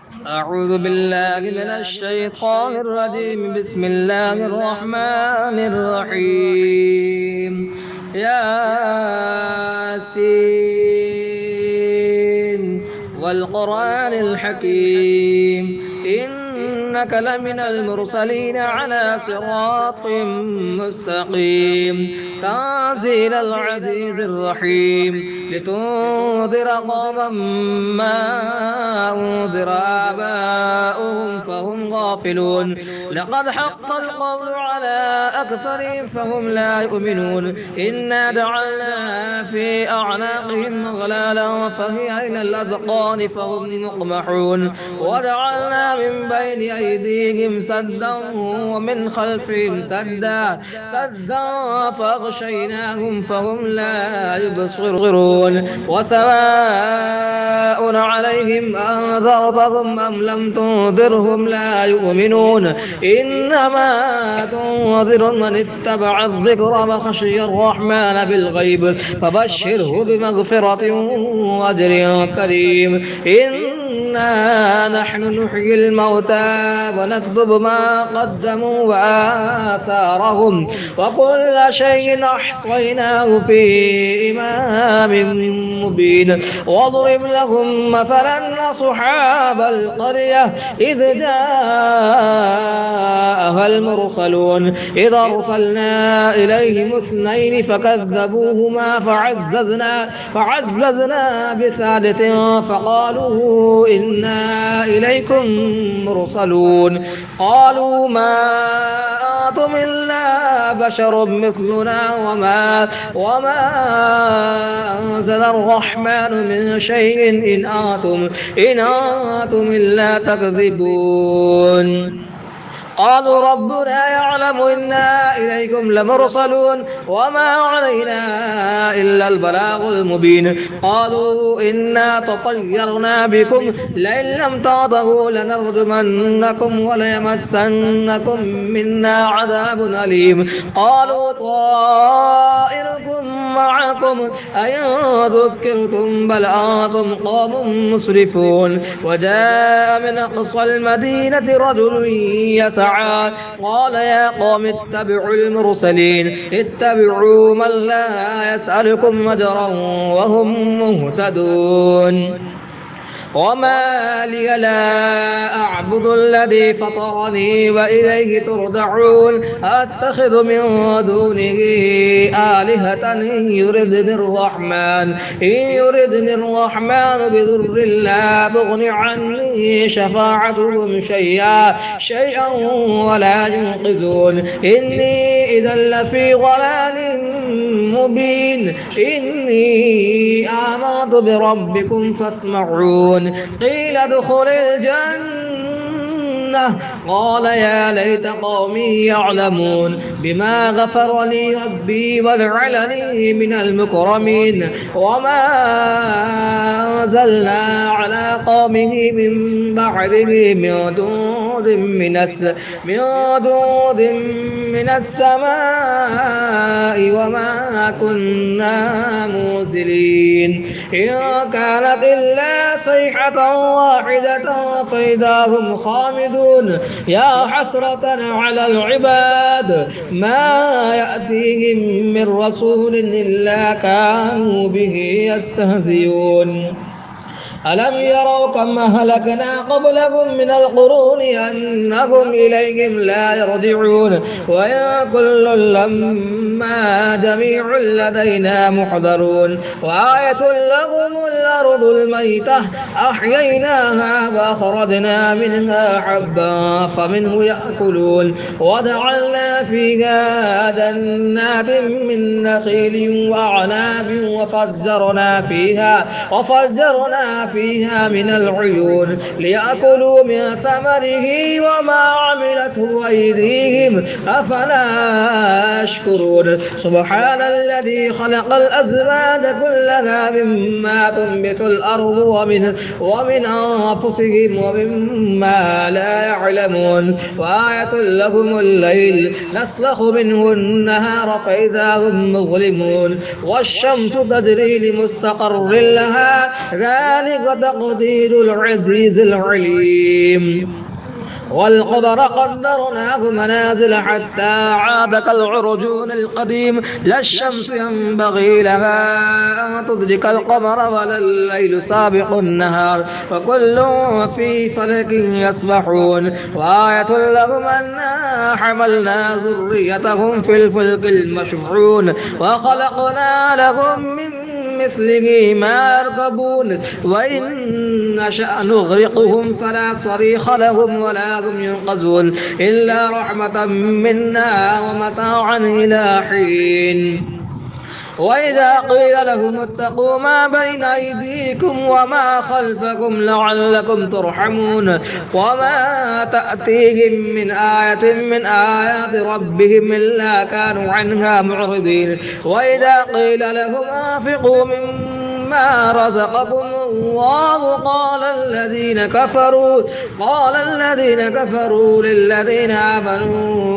أعوذ بالله من الشيطان الرجيم. بسم الله الرحمن الرحيم. ياسين والقرآن الحكيم إنك لمن المرسلين على صراط مستقيم. تنزيل العزيز الرحيم لتنذر قوما ما أنذر آباؤهم فهم غافلون. لقد حق القول على أكثرهم فهم لا يؤمنون. إنا جعلنا في أعناقهم أغلالا فهي إلى الأذقان فهم مقمحون. وجعلنا من بين أيديهم سدا ومن خلفهم سدا فأغشيناهم فهم لا يبصرون. وسواء عليهم أنذرتهم أم لم تنذرهم لا يؤمنون. إنما تنذر من اتبع الذكر وخشي الرحمن بالغيب فبشره بمغفرة وأجر كريم. إنا نحن نحيي الموتى ونكتب ما قدموا وآثارهم وكل شيء أحصيناه في إمام مبين. واضرب لهم مثلا أصحاب القرية إذ جاءها المرسلون إذ أرسلنا إليهم اثنين فكذبوهما فعززنا بثالث فقالوا إنا إليكم مرسلون. قالوا ما أنتم إلا بشر مثلنا وما أنزل الرحمن من شيء إن أنتم إلا تكذبون. قالوا ربنا يعلم إنا إليكم لمرسلون وما علينا إلا البلاغ المبين. قالوا إنا تطيرنا بكم لئن لم تنتهوا لنرجمنكم وليمسنكم منا عذاب أليم. قالوا طائركم معكم أئن ذكرتم بل أنتم قوم مسرفون. وجاء من أقصى المدينة رجل يسعى قال يا قوم اتبعوا المرسلين اتبعوا من لا يسألكم أجرا وهم مهتدون. وما لي لا أعبد الذي فطرني وإليه ترجعون. أتخذ من دونه آلهة إن يردني الرحمن بضر لا تغن عني شفاعتهم شيئا ولا ينقذون. إني إذا لفي ضلال مبين. إني آمنت بربكم فاسمعون. قيل ادخل الجنة قال يا ليت قومي يعلمون بما غفر لي ربي وجعلني من المكرمين. وما أنزلنا على قومه من بعده من جند من السماء وما كنا منزلين. إن كانت إلا صيحة واحدة فإذا هم خامدون. يا حسرة على العباد ما يأتيهم من رسول إلا كانوا به يستهزئون. ألم يروا كم أهلكنا قبلهم من القرون أنهم إليهم لا يرجعون. وإن كل لما جميع لدينا محضرون. وآية لهم الأرض الميتة أحييناها وأخرجنا منها حبا فمنه يأكلون. وجعلنا فيها جنات من نخيل وأعناب وفجرنا فيها من العيون ليأكلوا من ثمره وما عملته أيديهم أفلا يشكرون. سبحان الذي خلق الأزواج كلها مما تنبت الأرض ومن أنفسهم ومما لا يعلمون. وآية لهم الليل نسلخ منه النهار فإذا هم مظلمون. والشمس تجري لمستقر لها ذلك ذلك تقدير العزيز العليم. والقدر قدرناه منازل حتى عاد كالعرجون القديم. لا الشمس ينبغي لها أن تدرك القمر ولا الليل سابق النهار وكل في فلك يسبحون. وآية لهم أنا حملنا ذريتهم في الفلك المشحون وخلقنا لهم من مثله ما يركبون وإن نشأ نغرقهم فلا صريخ لهم ولا هم ينقذون إلا رحمة منا ومتاعا إلى حين. وإذا قيل لهم اتقوا ما بين أيديكم وما خلفكم لعلكم ترحمون وما تأتيهم من آية من آيات ربهم إلا كانوا عنها معرضين. وإذا قيل لهم أنفقوا مما رزقكم الله قال الذين كفروا للذين آمنوا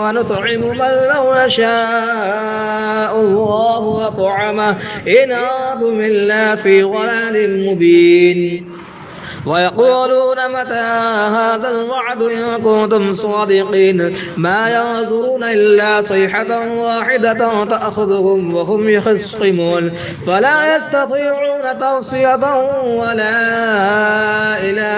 ونطعم من لو نشاء الله أطعمه إن أنتم إلا في ضلال مبين. ويقولون متى هذا الوعد إن كنتم صادقين ما ينظرون إلا صيحة واحدة تأخذهم وهم يخصمون فلا يستطيعون توصية ولا إلى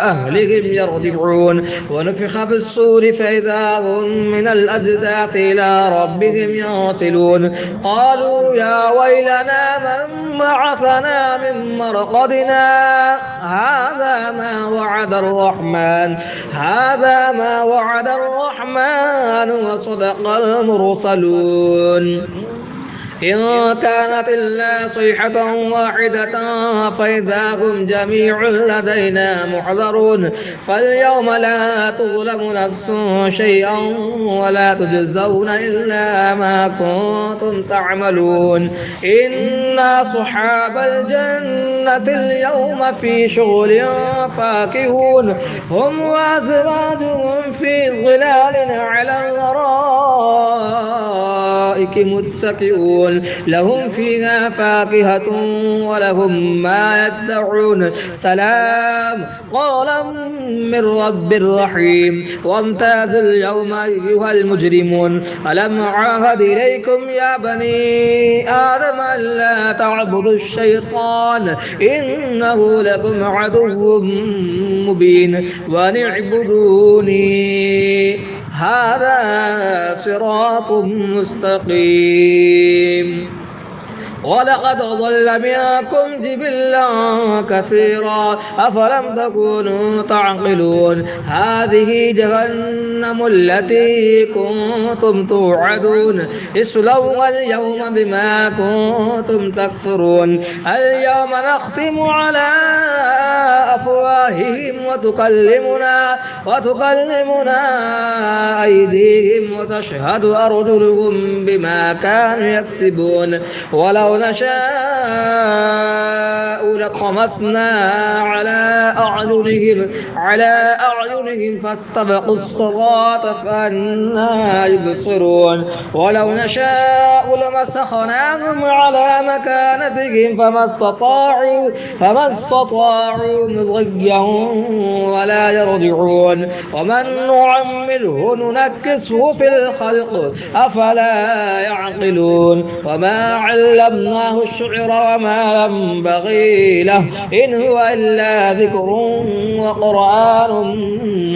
أهلهم يرجعون. ونفخ في الصور فإذا هم من الأجداث إلى ربهم ينسلون. قالوا يا ويلنا من بعثنا من مرقدنا هذا ما وعد الرحمن وصدق المرسلون. إن كانت إلا صيحة واحدة فإذا هم جميع لدينا محضرون. فاليوم لا تظلم نفس شيئا ولا تجزون إلا ما كنتم تعملون. إن أصحاب الجنة اليوم في شغل فاكهون هم وأزواجهم في ظلال على الأرائك متكئون لهم فيها فاكهة ولهم ما يدعون سلام قولا من رب رحيم. وامتاز اليوم أيها المجرمون ألم أعهد إليكم يا بني آدم ألا تعبدوا الشيطان إنه لكم عدو مبين وأن اعبدوني هذا صراط مستقيم. ولقد ضل منكم جبلا كثيرا أفلم تكونوا تعقلون. هذه جهنم التي كنتم توعدون اصلوها اليوم بما كنتم تكفرون. اليوم نختم على أفواههم وتكلمنا أيديهم وتشهد أرجلهم بما كانوا يكسبون. ولو نشاء لطمسنا على أعينهم فاستبقوا الصراط فأنى يبصرون. ولو نشاء لمسخناهم على مكانتهم فما استطاعوا مضيا ولا يرجعون. ومن نعمله ننكسه في الخلق أفلا يعقلون. وما علمناه الشعر وما ينبغي له إن هو إلا ذكر وقرآن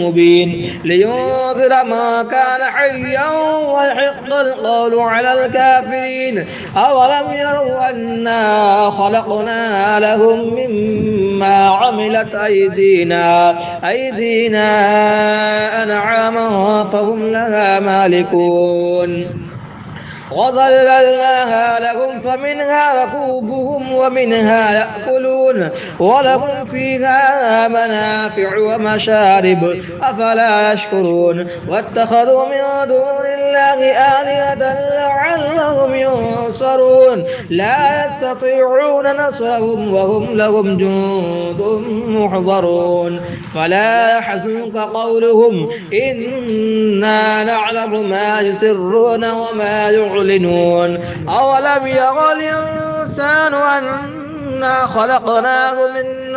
مبين لينذر ما كان حيا ويحق القول على الكافرين. أولم يروا أنا خلقنا لهم مما عملت أيدينا أنعاما فهم لها مالكون. وظللناها لهم فمنها ركوبهم ومنها يأكلون ولهم فيها منافع ومشارب أفلا يشكرون. واتخذوا من دون الله آلهة لعلهم ينصرون لا يستطيعون نصرهم وهم لهم جند محضرون. فلا يحزنك قولهم إنا نعلم ما يسرون وما يعلنون. أولم يرى الإنسان أنا خلقناه من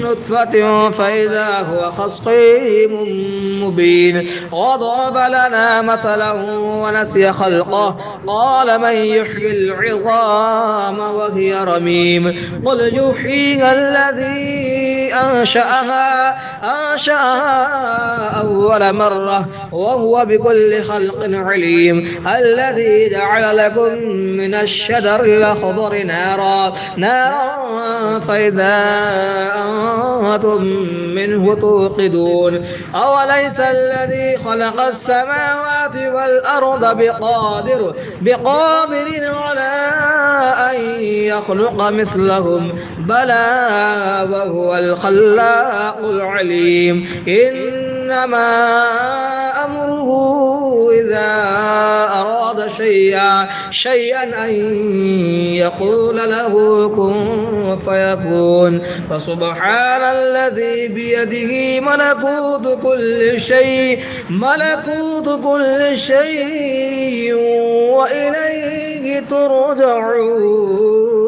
نطفة فإذا هو خصيم مبين وضرب لنا مثلا ونسي خلقه قال من يحيي العظام وهي رميم قل يحييها الذي أنشأها أول مرة وهو بكل خلق عليم الذي جعل لكم من الشجر الأخضر نارا فإذا أنتم منه توقدون أوليس الذي خلق السماوات والأرض بقادر على أن يخلق مثلهم بلى وهو الخلاق العليم إنما أمره إذا أراد شيئا أن يقول له كن فيكون فسبحان الذي بيده ملكوت كل شيء وإليه ترجعون.